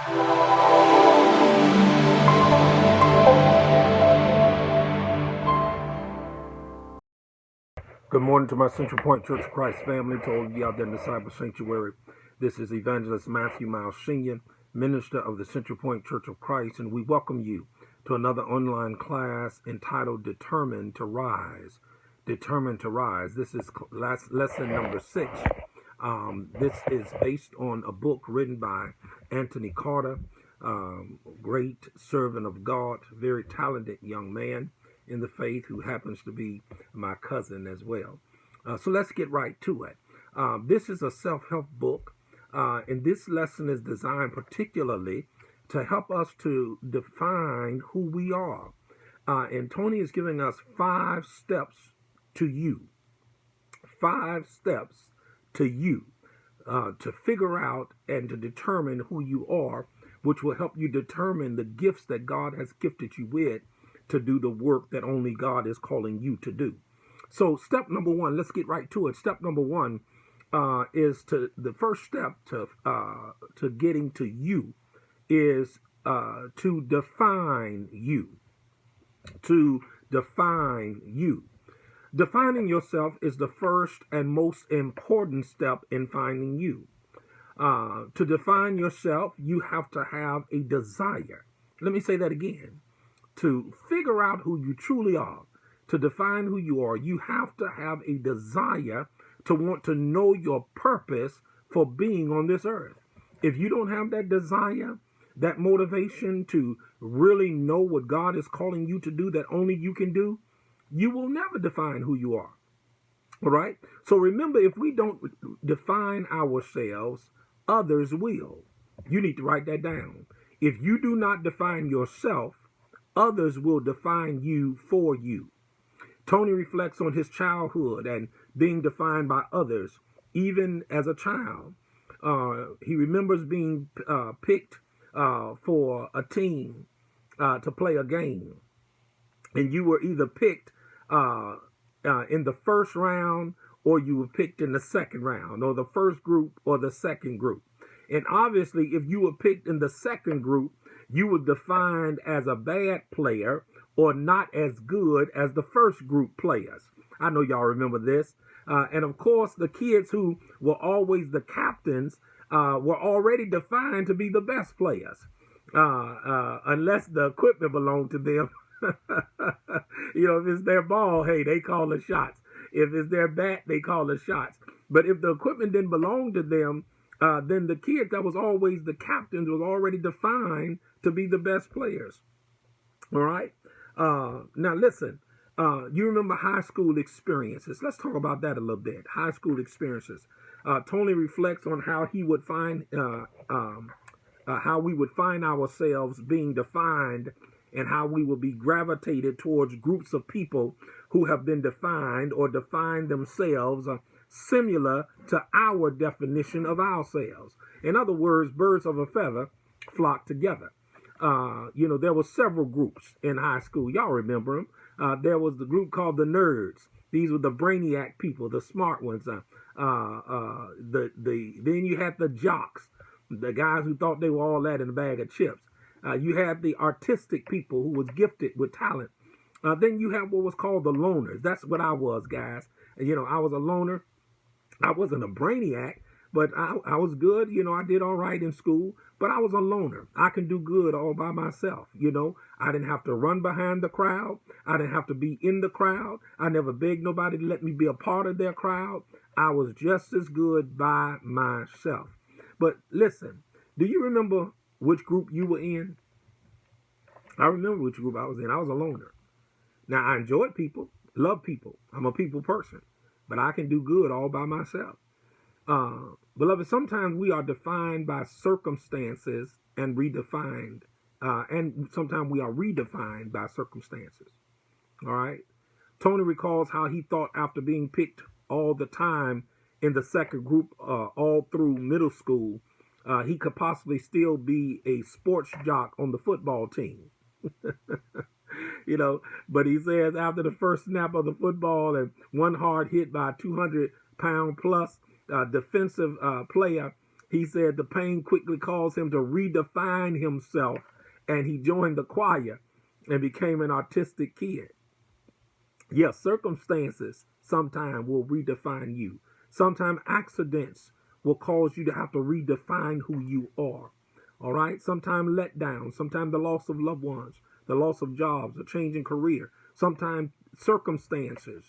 Good morning to my Central Point Church of Christ family, to all of you out there in the cyber sanctuary. This is Evangelist Matthew Miles Sr., minister of the Central Point Church of Christ, and we welcome you to another online class entitled Determined to Rise. Determined to Rise. This is lesson number 6. This is based on a book written by Anthony Carter, great servant of God, very talented young man in the faith who happens to be my cousin as well. So let's get right to it. This is a self-help book, and this lesson is designed particularly to help us to define who we are. And Tony is giving us 5 steps to you. 5 steps to you to figure out and to determine who you are, which will help you determine the gifts that God has gifted you with to do the work that only God is calling you to do. So step number 1, let's get right to it. Step number 1 is the first step to getting to you is to define you. To define you. Defining yourself is the first and most important step in finding you. To define yourself, you have to have a desire. Let me say that again. To figure out who you truly are, to define who you are, you have to have a desire to want to know your purpose for being on this earth. If you don't have that desire, that motivation to really know what God is calling you to do that only you can do, you will never define who you are. All right? So remember, if we don't define ourselves, others will. You need to write that down. If you do not define yourself, others will define you for you. Tony reflects on his childhood and being defined by others, even as a child. He remembers being picked for a team to play a game. And you were either picked in the first round, or you were picked in the second round, or the first group or the second group. And obviously, if you were picked in the second group, you were defined as a bad player or not as good as the first group players. I know y'all remember this. And of course, the kids who were always the captains were already defined to be the best players, unless the equipment belonged to them. If it's their ball, hey, they call the shots. If it's their bat, they call the shots. But if the equipment didn't belong to them, then the kid that was always the captains was already defined to be the best players. All right. Now listen, you remember high school experiences. Let's talk about that a little bit. High school experiences. Tony reflects on how he would find, how we would find ourselves being defined, and how we will be gravitated towards groups of people who have been defined or defined themselves similar to our definition of ourselves. In other words, birds of a feather flock together. There were several groups in high school. Y'all remember them. There was the group called the nerds. These were the brainiac people, the smart ones. Then you had the jocks, the guys who thought they were all that in a bag of chips. You had the artistic people who was gifted with talent. Then you have what was called the loners. That's what I was, guys. I was a loner. I wasn't a brainiac, but I was good. I did all right in school, but I was a loner. I can do good all by myself. I didn't have to run behind the crowd. I didn't have to be in the crowd. I never begged nobody to let me be a part of their crowd. I was just as good by myself. But listen, do you remember which group you were in? I remember which group I was in. I was a loner. Now, I enjoyed people, love people. I'm a people person, but I can do good all by myself. Beloved, sometimes we are defined by circumstances and redefined, and sometimes we are redefined by circumstances. All right. Tony recalls how he thought after being picked all the time in the second group all through middle school, he could possibly still be a sports jock on the football team. But he says after the first snap of the football and one hard hit by a 200-pound plus defensive player, He said the pain quickly caused him to redefine himself, and he joined the choir and became an artistic kid. Yes, circumstances sometimes will redefine you. Sometimes accidents will cause you to have to redefine who you are. All right? Sometimes letdown, sometimes the loss of loved ones, the loss of jobs, a change in career. Sometimes circumstances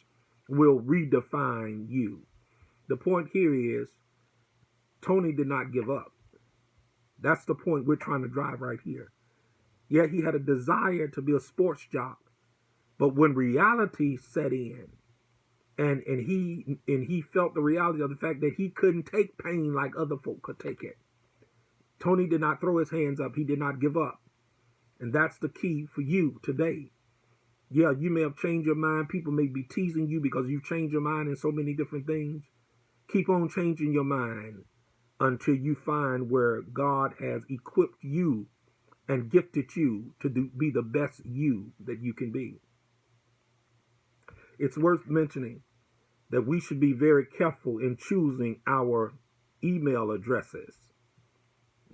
will redefine you. The point here is Tony did not give up. That's the point we're trying to drive right here. Yet he had a desire to be a sports jock. But when reality set in, and he felt the reality of the fact that he couldn't take pain like other folk could take it, Tony did not throw his hands up. He did not give up. And that's the key for you today. Yeah, you may have changed your mind. People may be teasing you because you've changed your mind in so many different things. Keep on changing your mind until you find where God has equipped you and gifted you to be the best you that you can be. It's worth mentioning that we should be very careful in choosing our email addresses.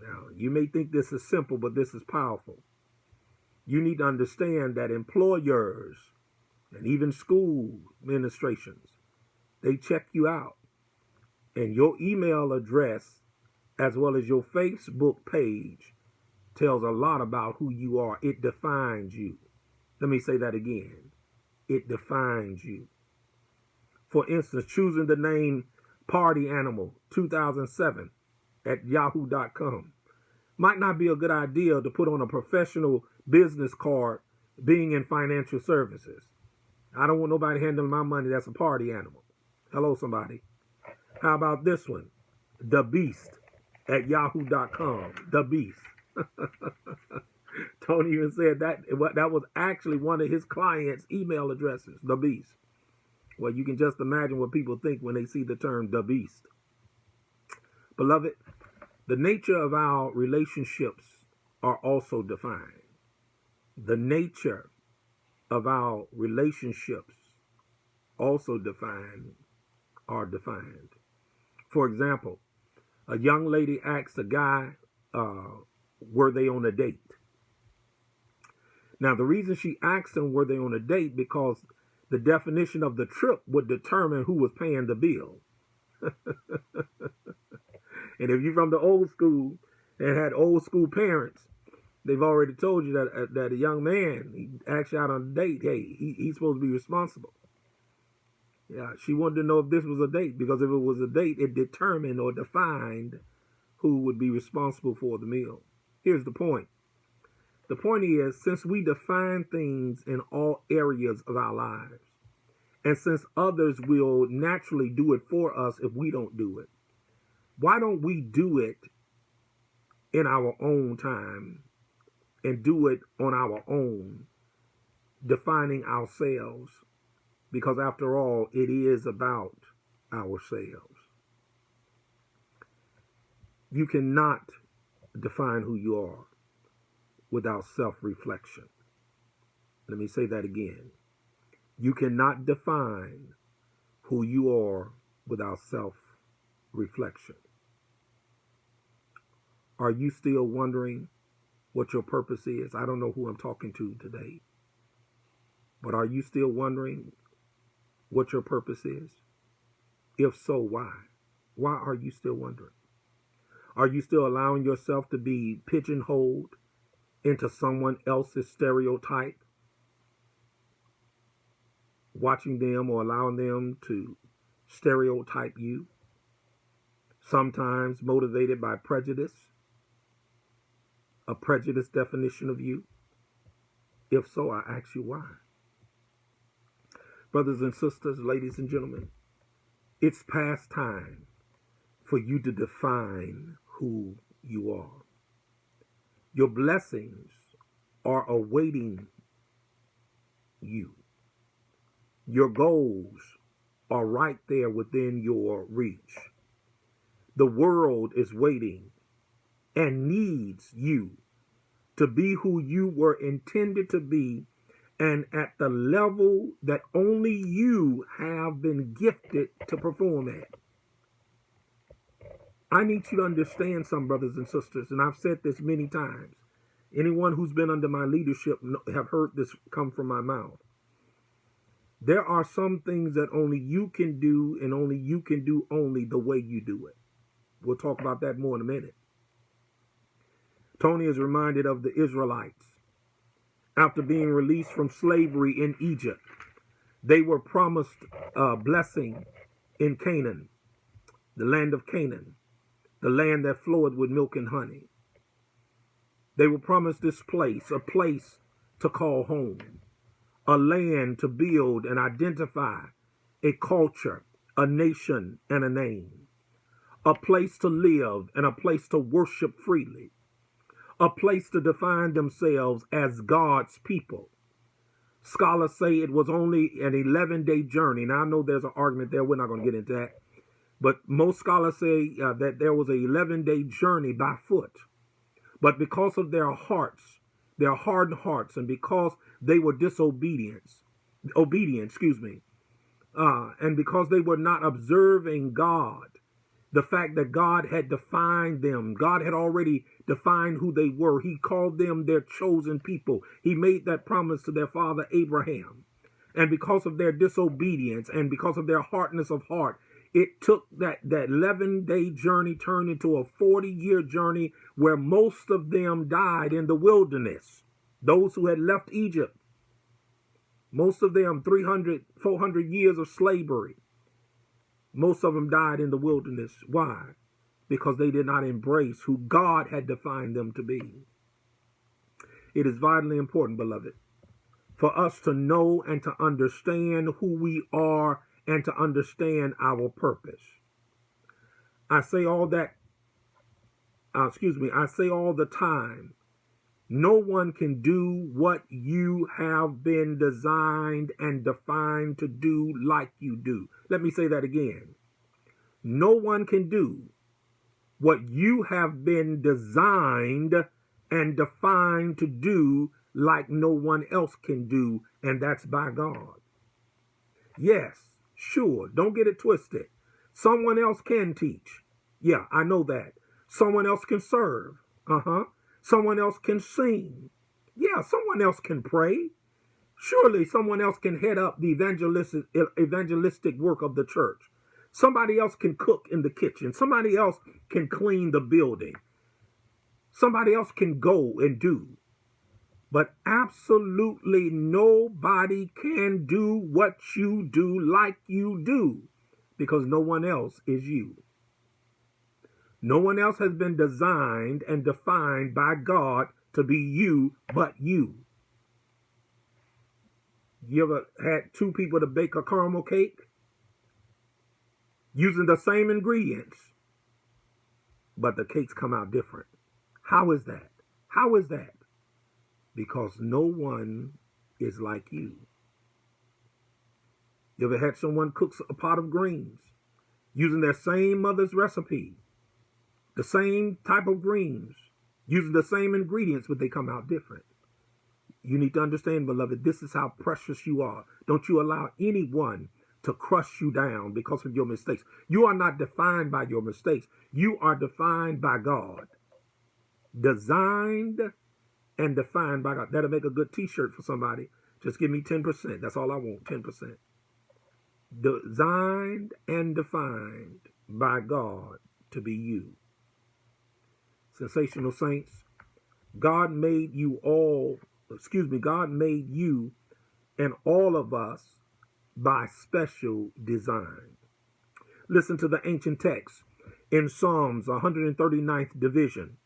Now, you may think this is simple, but this is powerful. You need to understand that employers and even school administrations, they check you out. And your email address, as well as your Facebook page, tells a lot about who you are. It defines you. Let me say that again. It defines you. For instance, choosing the name Party Animal 2007 at yahoo.com might not be a good idea to put on a professional business card being in financial services. I don't want nobody handling my money that's a party animal. Hello, somebody. How about this one? The Beast at yahoo.com. The Beast. Tony even said that was actually one of his clients' email addresses, The Beast. Well, you can just imagine what people think when they see the term The Beast. Beloved, the nature of our relationships are also defined. The nature of our relationships also are defined. For example, a young lady asks a guy, were they on a date? Now, the reason she asked him were they on a date because the definition of the trip would determine who was paying the bill. And if you're from the old school and had old school parents, they've already told you that a young man, he asked you out on a date, hey, he's supposed to be responsible. Yeah, she wanted to know if this was a date, because if it was a date, it determined or defined who would be responsible for the meal. Here's the point. The point is, since we define things in all areas of our lives, and since others will naturally do it for us if we don't do it, why don't we do it in our own time and do it on our own, defining ourselves? Because after all, it is about ourselves. You cannot define who you are without self-reflection. Let me say that again. You cannot define who you are without self-reflection. Are you still wondering what your purpose is? I don't know who I'm talking to today, but are you still wondering what your purpose is? If so, why? Why are you still wondering? Are you still allowing yourself to be pigeonholed into someone else's stereotype? Watching them or allowing them to stereotype you? Sometimes motivated by prejudice, a prejudiced definition of you? If so, I ask you why. Brothers and sisters, ladies and gentlemen, it's past time for you to define who you are. Your blessings are awaiting you. Your goals are right there within your reach. The world is waiting and needs you to be who you were intended to be, and at the level that only you have been gifted to perform at. I need you to understand some brothers and sisters, and I've said this many times. Anyone who's been under my leadership have heard this come from my mouth. There are some things that only you can do, and only you can do only the way you do it. We'll talk about that more in a minute. Tony is reminded of the Israelites. After being released from slavery in Egypt, they were promised a blessing in Canaan, the land of Canaan, the land that flowed with milk and honey. They were promised this place, a place to call home, a land to build and identify a culture, a nation, and a name, a place to live and a place to worship freely, a place to define themselves as God's people. Scholars say it was only an 11-day journey. Now, I know there's an argument there. We're not going to get into that. But most scholars say that there was an 11-day journey by foot. But because of their hearts, their hardened hearts, and because they were obedient, and because they were not observing God, the fact that God had defined them, God had already defined who they were. He called them their chosen people. He made that promise to their father Abraham. And because of their disobedience and because of their hardness of heart, it took that 11-day journey turned into a 40-year journey where most of them died in the wilderness. Those who had left Egypt, most of them 300, 400 years of slavery. Most of them died in the wilderness. Why? Because they did not embrace who God had defined them to be. It is vitally important, beloved, for us to know and to understand who we are and to understand our purpose. I say all the time, no one can do what you have been designed and defined to do like you do. Let me say that again. No one can do what you have been designed and defined to do like no one else can do, and that's by God. Yes, sure, don't get it twisted. Someone else can teach. Yeah, I know that. Someone else can serve. Someone else can sing. Yeah, someone else can pray. Surely someone else can head up the evangelistic work of the church. Somebody else can cook in the kitchen. Somebody else can clean the building. Somebody else can go and do. But absolutely nobody can do what you do like you do, because no one else is you. No one else has been designed and defined by God to be you but you. You ever had two people to bake a caramel cake using the same ingredients, but the cakes come out different? How is that? How is that? Because no one is like you. You ever had someone cook a pot of greens using their same mother's recipe, the same type of greens, using the same ingredients, but they come out different? You need to understand, beloved, this is how precious you are. Don't you allow anyone to crush you down because of your mistakes. You are not defined by your mistakes. You are defined by God. Designed and defined by God. That'll make a good t-shirt for somebody. Just give me 10%. That's all I want, 10%. Designed and defined by God to be you. Sensational saints, God made you and all of us by special design. Listen to the ancient text in Psalms 139th division,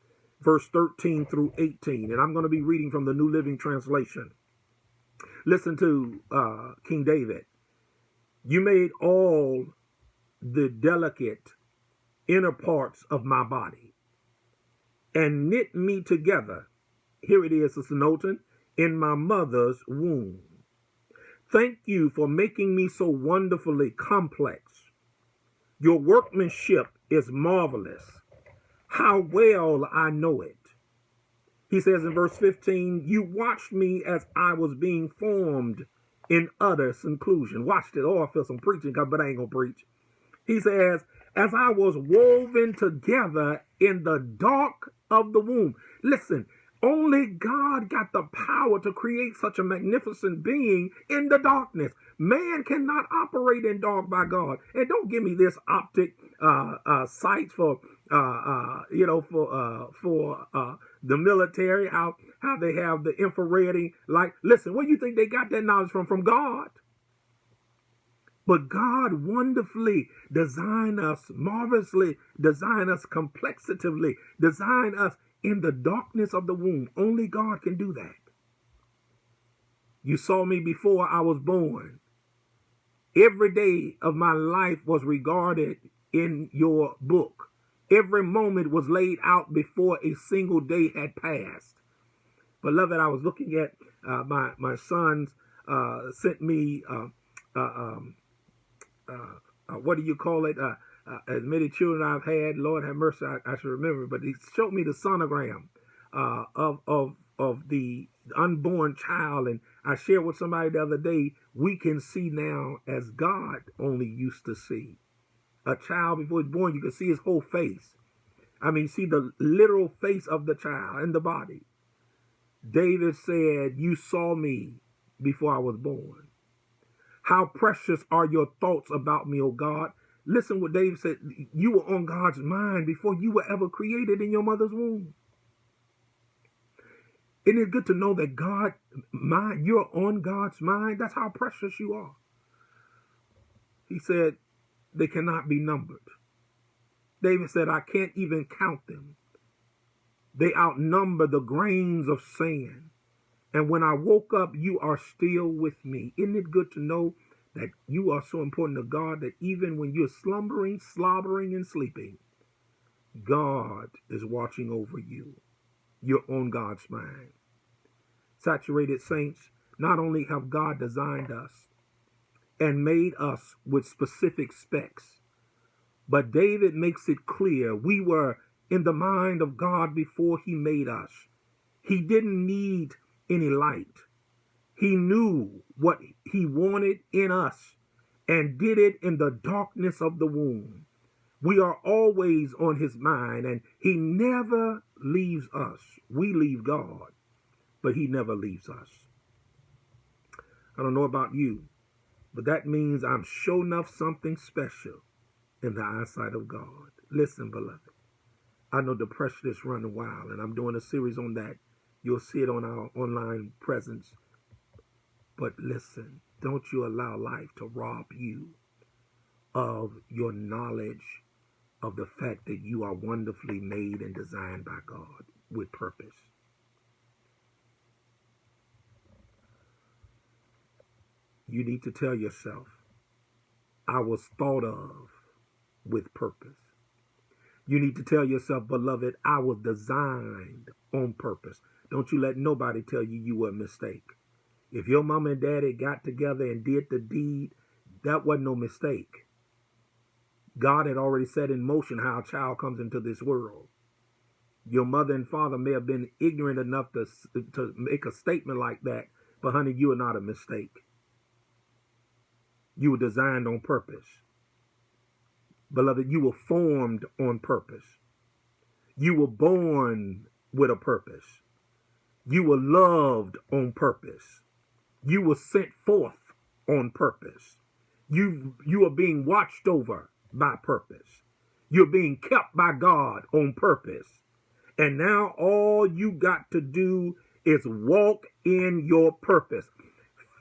verse 13 through 18. And I'm going to be reading from the New Living Translation. Listen to King David. You made all the delicate inner parts of my body and knit me together. Here it is, Sister Knowlton, in my mother's womb. Thank you for making me so wonderfully complex. Your workmanship is marvelous. How well I know it. He says in verse 15, you watched me as I was being formed in utter seclusion. Watched it. Oh, I feel some preaching, but I ain't going to preach. He says, as I was woven together in the dark of the womb. Listen, only God got the power to create such a magnificent being in the darkness. Man cannot operate in dark by God. And don't give me this optic sights for the military, how they have the infrared light. Listen, where do you think they got that knowledge from? From God. But God wonderfully designed us, marvelously designed us, complexitively designed us in the darkness of the womb. Only God can do that. You saw me before I was born. Every day of my life was regarded in your book. Every moment was laid out before a single day had passed. Beloved, I was looking at my sons sent me what do you call it? As many children I've had, Lord have mercy, I should remember. But he showed me the sonogram of the unborn child, and I shared with somebody the other day. We can see now as God only used to see. A child before he's born, you can see his whole face. I mean, see the literal face of the child and the body. David said, "You saw me before I was born. How precious are your thoughts about me, O God." Listen what David said. You were on God's mind before you were ever created in your mother's womb. Isn't it good to know that you're on God's mind? That's how precious you are. He said, they cannot be numbered. David said, I can't even count them. They outnumber the grains of sand. And when I woke up, you are still with me. Isn't it good to know that you are so important to God that even when you're slumbering, slobbering, and sleeping, God is watching over you. You're on God's mind. Saturated saints, not only have God designed us and made us with specific specs, but David makes it clear we were in the mind of God before he made us. He didn't need any light. He knew what he wanted in us and did it in the darkness of the womb. We are always on his mind, and he never leaves us. We leave God, but he never leaves us. I don't know about you, but that means I'm sure enough something special in the eyesight of God. Listen, beloved, I know depression is running wild, and I'm doing a series on that. You'll see it on our online presence. But listen, don't you allow life to rob you of your knowledge of the fact that you are wonderfully made and designed by God with purpose. You need to tell yourself, I was thought of with purpose. You need to tell yourself, beloved, I was designed on purpose. Don't you let nobody tell you you were a mistake. If your mom and daddy got together and did the deed, that wasn't no mistake. God had already set in motion how a child comes into this world. Your mother and father may have been ignorant enough to make a statement like that, but honey, you are not a mistake. You were designed on purpose. Beloved, you were formed on purpose. You were born with a purpose. You were loved on purpose. You were sent forth on purpose. You are being watched over by purpose. You're being kept by God on purpose. And now all you got to do is walk in your purpose.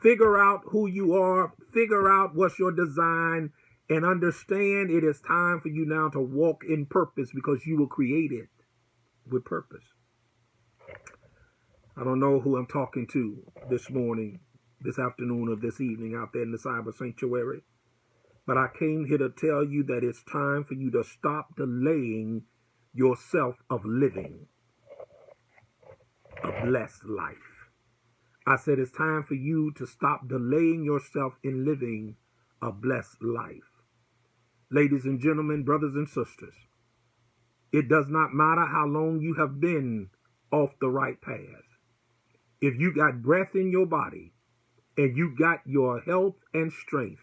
Figure out who you are. Figure out what's your design. And understand it is time for you now to walk in purpose because you were created with purpose. I don't know who I'm talking to this morning, this afternoon, or this evening out there in the cyber sanctuary. But I came here to tell you that it's time for you to stop delaying yourself of living a blessed life. I said it's time for you to stop delaying yourself in living a blessed life. Ladies and gentlemen, brothers and sisters, it does not matter how long you have been off the right path. If you got breath in your body and you got your health and strength,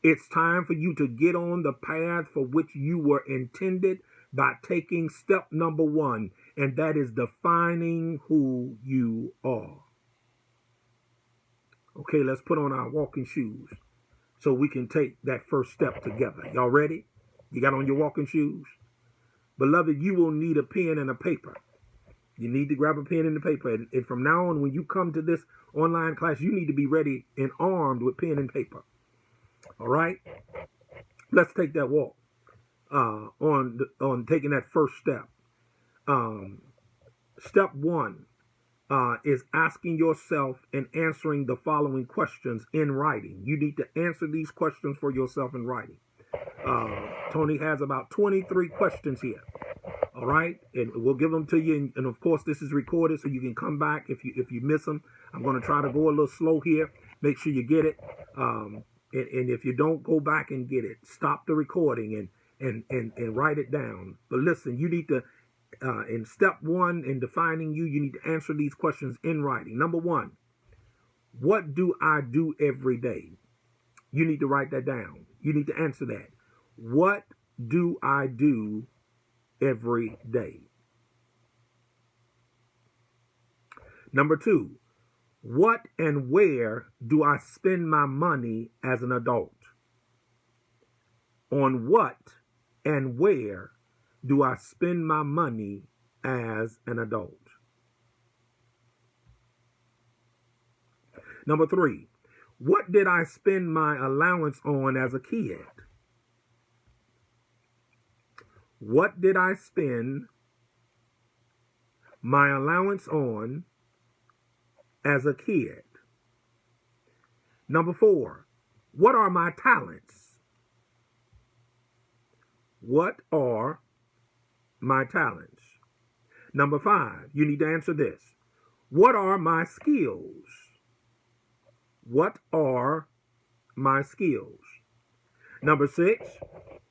It's time for you to get on the path for which you were intended by taking step number one, and that is defining who you are. Okay, let's put on our walking shoes so we can take that first step together. Y'all ready? You got on your walking shoes? Beloved, you will need a pen and a paper. You need to grab a pen and a paper. And from now on, when you come to this online class, you need to be ready and armed with pen and paper. All right? Let's take that walk on taking that first step. Step one is asking yourself and answering the following questions in writing. You need to answer these questions for yourself in writing. Tony has about 23 questions here. All right, and we'll give them to you. And of course, this is recorded, so you can come back if you miss them. I'm going to try to go a little slow here. Make sure you get it. And if you don't go back and get it, stop the recording and write it down. But listen, you need to, in step one, in defining you need to answer these questions in writing. Number one, what do I do every day? You need to write that down. You need to answer that. What do I do every day? Number two, what and where do I spend my money as an adult? On what and where do I spend my money as an adult? Number three, what did I spend my allowance on as a kid? What did I spend my allowance on as a kid? Number four, what are my talents? What are my talents? Number five, you need to answer this. What are my skills? What are my skills? Number six,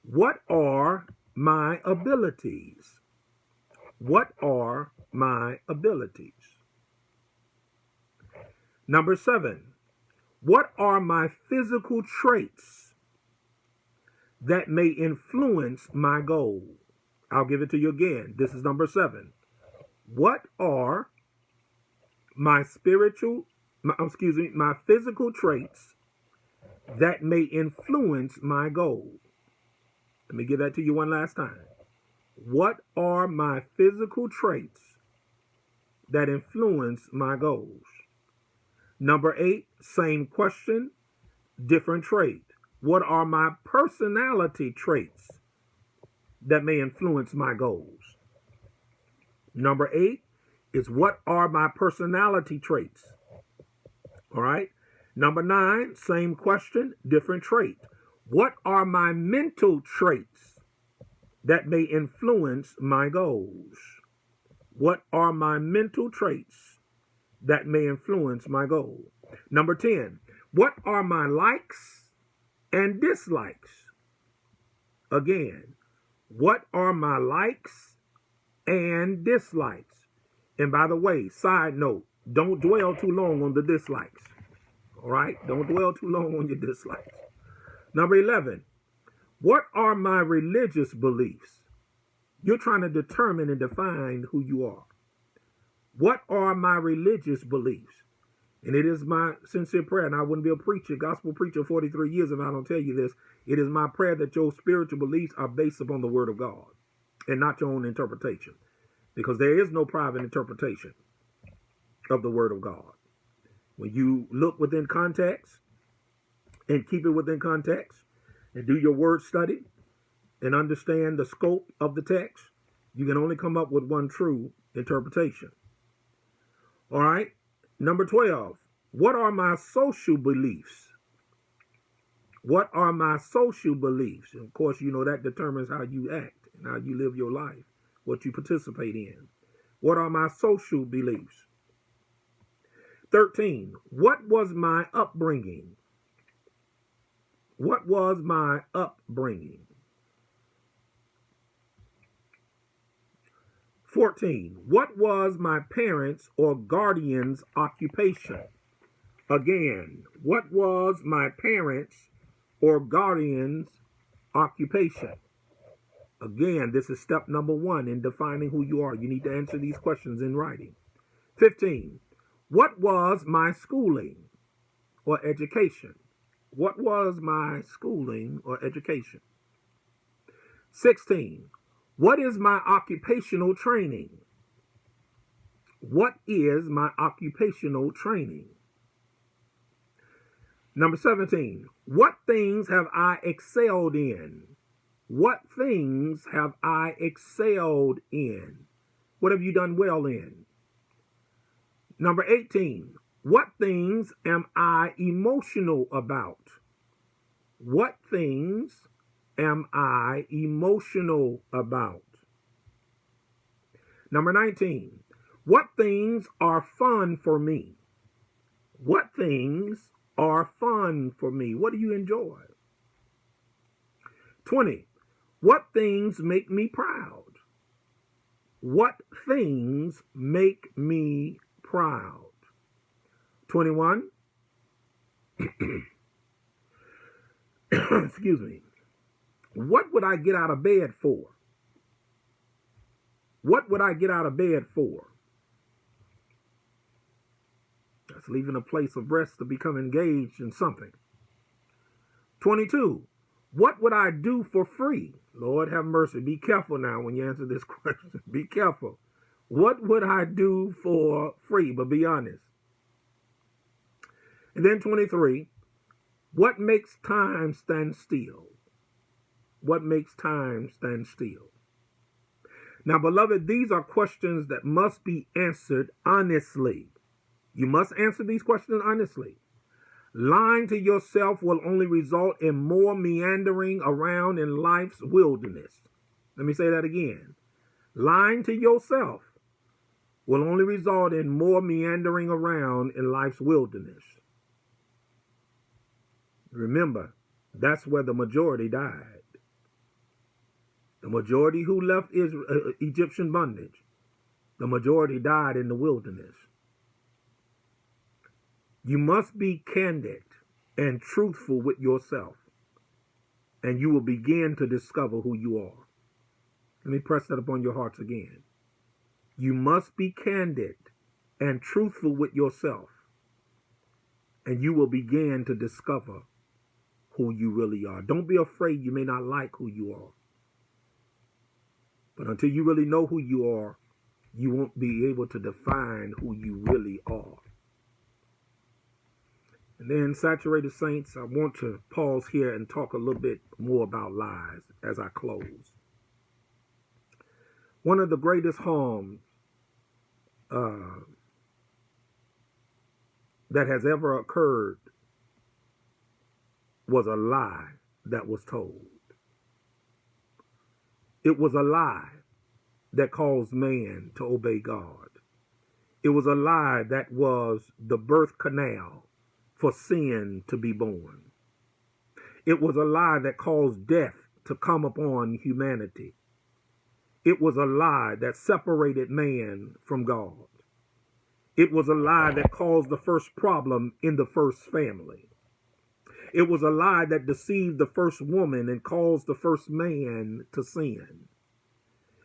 what are my abilities? What are my abilities? Number seven, what are my physical traits that may influence my goal? I'll give it to you again. This is number seven. What are my my physical traits that may influence my goal? Let me give that to you one last time. What are my physical traits that influence my goals? Number eight, same question, different trait. What are my personality traits that may influence my goals? Number eight is what are my personality traits? All right. Number nine, same question, different trait. What are my mental traits that may influence my goals? What are my mental traits that may influence my goal? Number 10, what are my likes and dislikes? Again, what are my likes and dislikes? And by the way, side note, don't dwell too long on the dislikes. All right? Don't dwell too long on your dislikes. Number 11, what are my religious beliefs? You're trying to determine and define who you are. What are my religious beliefs? And it is my sincere prayer, and I wouldn't be a preacher, gospel preacher 43 years if I don't tell you this. It is my prayer that your spiritual beliefs are based upon the word of God and not your own interpretation, because there is no private interpretation of the word of God. When you look within context and keep it within context and do your word study and understand the scope of the text, you can only come up with one true interpretation. All right. Number 12, what are my social beliefs? What are my social beliefs? And of course, you know that determines how you act and how you live your life, what you participate in. What are my social beliefs? 13, what was my upbringing? What was my upbringing? 14, what was my parents' or guardian's occupation? Again, what was my parents' or guardian's occupation? Again, this is step number 1 in defining who you are. You need to answer these questions in writing. 15. What was my schooling or education? What was my schooling or education? 16. What is my occupational training? What is my occupational training? Number 17. What things have I excelled in? What things have I excelled in? What have you done well in? Number 18. What things am I emotional about? What things am I emotional about? Number 19. What things are fun for me? What things are fun for me? What do you enjoy? 20. What things make me proud? What things make me proud? 21. Excuse me. What would I get out of bed for? What would I get out of bed for? That's leaving a place of rest to become engaged in something. 22. What would I do for free? Lord have mercy. Be careful now when you answer this question. Be careful. What would I do for free? But be honest. And then 23. What makes time stand still? What makes time stand still? Now, beloved, these are questions that must be answered honestly. You must answer these questions honestly. Lying to yourself will only result in more meandering around in life's wilderness. Let me say that again. Lying to yourself will only result in more meandering around in life's wilderness. Remember, that's where the majority died. The majority who left Egyptian bondage, the majority died in the wilderness. You must be candid and truthful with yourself, and you will begin to discover who you are. Let me press that upon your hearts again. You must be candid and truthful with yourself, and you will begin to discover who you really are. Don't be afraid you may not like who you are. But until you really know who you are, you won't be able to define who you really are. And then, saturated saints, I want to pause here and talk a little bit more about lies as I close. One of the greatest harms that has ever occurred was a lie that was told. It was a lie that caused man to obey God. It was a lie that was the birth canal for sin to be born. It was a lie that caused death to come upon humanity. It was a lie that separated man from God. It was a lie that caused the first problem in the first family. It was a lie that deceived the first woman and caused the first man to sin.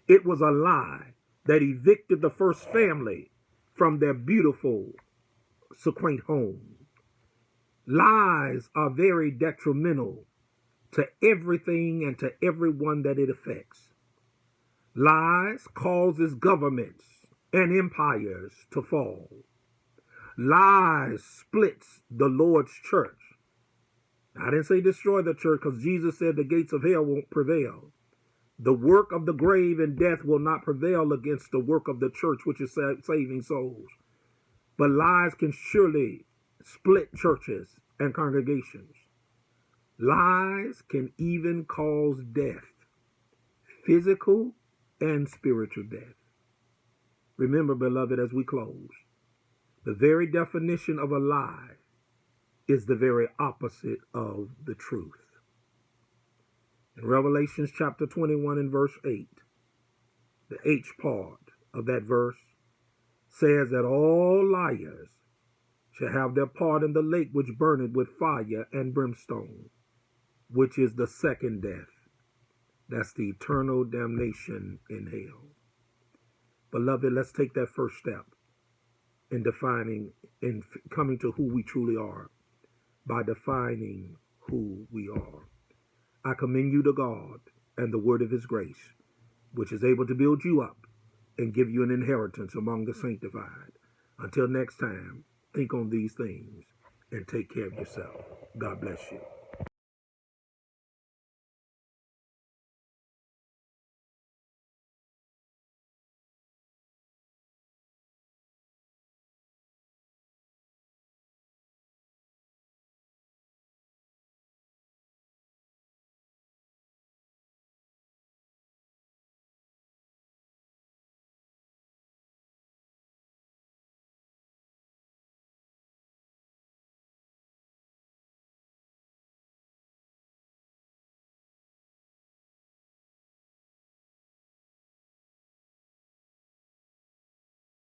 It was a lie that evicted the first family from their beautiful, quaint home. Lies are very detrimental to everything and to everyone that it affects. Lies causes governments and empires to fall. Lies splits the Lord's church. I didn't say destroy the church because Jesus said the gates of hell won't prevail. The work of the grave and death will not prevail against the work of the church, which is saving souls. But lies can surely split churches and congregations. Lies can even cause death, physical and spiritual death. Remember, beloved, as we close, the very definition of a lie is the very opposite of the truth. In Revelation chapter 21 and verse 8, the H part of that verse says that all liars shall have their part in the lake which burneth with fire and brimstone. which is the second death. That's the eternal damnation in hell. Beloved, let's take that first step in defining, in coming to who we truly are, by defining who we are. I commend you to God and the word of his grace, which is able to build you up and give you an inheritance among the sanctified. Until next time, think on these things and take care of yourself. God bless you.